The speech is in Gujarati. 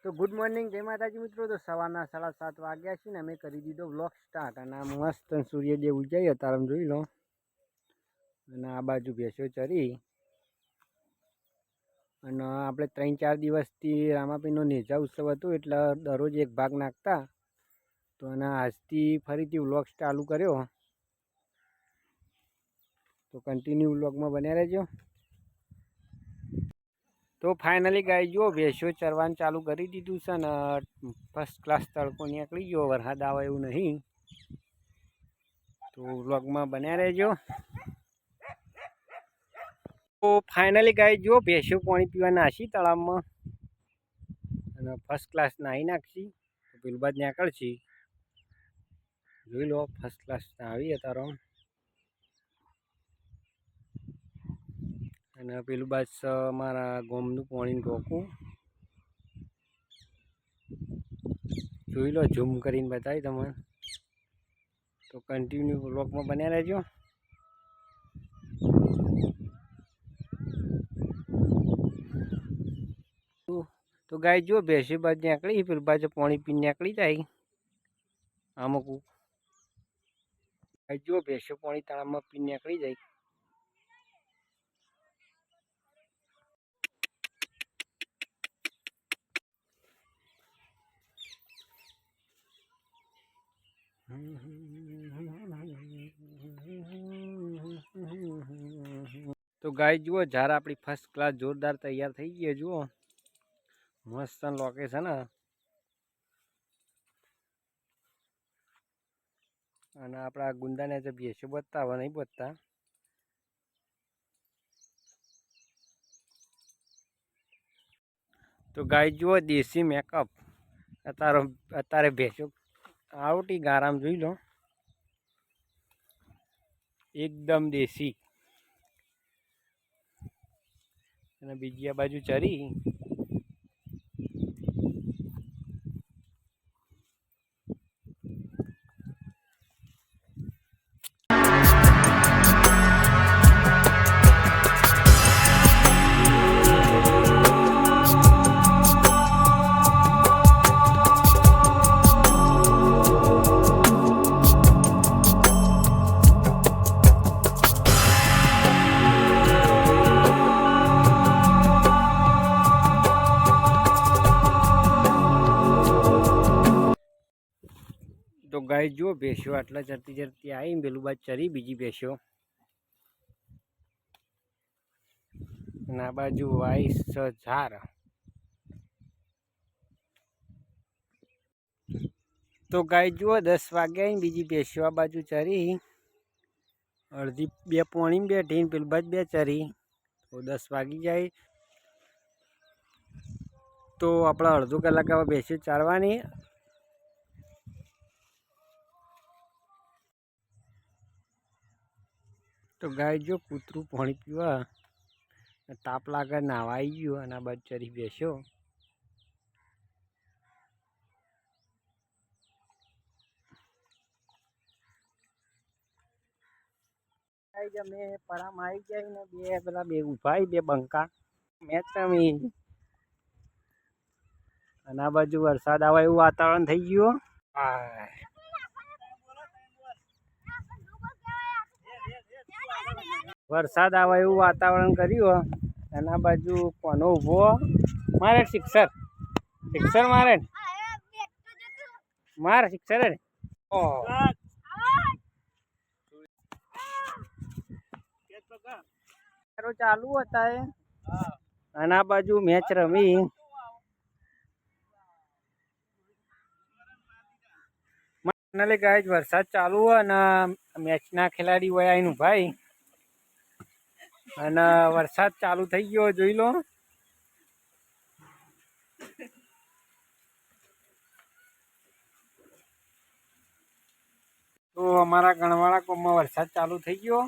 તો ગુડ મોર્નિંગ, જય માતાજી મિત્રો। તો સવારના 7:30 વાગ્યા છે ને અમે કરી દીધો વ્લોગ સ્ટાર્ટ। અને આ મસ્ત સૂર્યદેવ ઉજાઈ અત્યારે જોઈ લો। અને આ બાજુ ભેંસો ચરી। અને આપણે 3-4 દિવસથી રામાપીરનો નેજા ઉત્સવ હતો એટલે દરરોજ એક ભાગ નાખતા। તો અને આજથી ફરીથી વ્લોગ ચાલુ કર્યો। તો કન્ટિન્યુ વ્લોગમાં બન્યા રહેજો। તો ફાઇનલી ગાય જો ભેંસો ચરવાનું ચાલુ કરી દીધું છે ને ફર્સ્ટ ક્લાસ તડકો નીકળી ગયો। વરસાદ આવે એવું નહીં, તો વ્લોગમાં બન્યા રહેજો। તો ફાઇનલી ગાય જો ભેંસો પાણી પીવા નાસી તળાવમાં અને ફર્સ્ટ ક્લાસ નાહી નાખશી। તો પેલું બાદ નીકળશી, જોઈ લો ફર્સ્ટ ક્લાસ આવી તારો। અને પેલું બાદ મારા ગોમનું પાણી ઢોકું જોઈ લો, ઝૂમ કરીને બતાવી તમને। તો કન્ટિન્યુ વ્લોગમાં બન્યા રહેજો। તો ગાય જો ભેંસી બાદ નીકળી, પેલું બાજુ પાણી પીને નીકળી જાય અમુક ગાય જો ભેંસો પાણી તળાવમાં પીને નીકળી જાય। તો ગાય જુઓ ઝાર આપણી ફર્સ્ટ ક્લાસ જોરદાર તૈયાર થઈ ગઈ। જુઓ મસ્ત લોકેશન હે। અને આપણા ગુંદાને જે ભેંસો બચતા હવે નહીં બચતા। તો ગાય જુઓ દેશી મેકઅપ અત્યારે ભેંસો આવટી ગારામ જોઈ લો, એકદમ દેશી। અને બીજી આ બાજુ ચરી। તો ગાય જો ભેંસો આટલા ચરતી ચરતી આવી, પેલું બાદ ચરી બીજી ભેંસો। અને આ બાજુ વાઈસ ઝાર। તો ગાય જુઓ 10 વાગ્યા બીજી ભેંસો આ બાજુ ચરી, અડધી બે પોણી બેઠી, પેલું બાદ બે ચરી। તો 10 વાગી જાય તો આપણે અડધો કલાક આવા ભેંસો ચારવાની। તો ગાય જો કૂતરું પાણી પીવા તાપ લાગે નાવા આવી ગયું। અને આ બાજુ ચરી ભેંસો। અમે પરામ આવી જાય ને બે પેલા બે ઉભા બે બંકા મેચ રમી। અને આ બાજુ વરસાદ આવે એવું વાતાવરણ થઈ ગયું। વરસાદ આવે એવું વાતાવરણ કર્યું। અને આ બાજુ કોનો ઉભો મારે સિક્સર સિક્સર મારે માર સિક્સર ચાલુ હતા। અને આ બાજુ મેચ રમી। ગાય વરસાદ ચાલુ હોય અને મેચ ના ખેલાડી હોય એનું ભાઈ। અને વરસાદ ચાલુ થઈ ગયો જોઈ લો। તો અમારા ગણવાળા કોમમાં વરસાદ ચાલુ થઈ ગયો।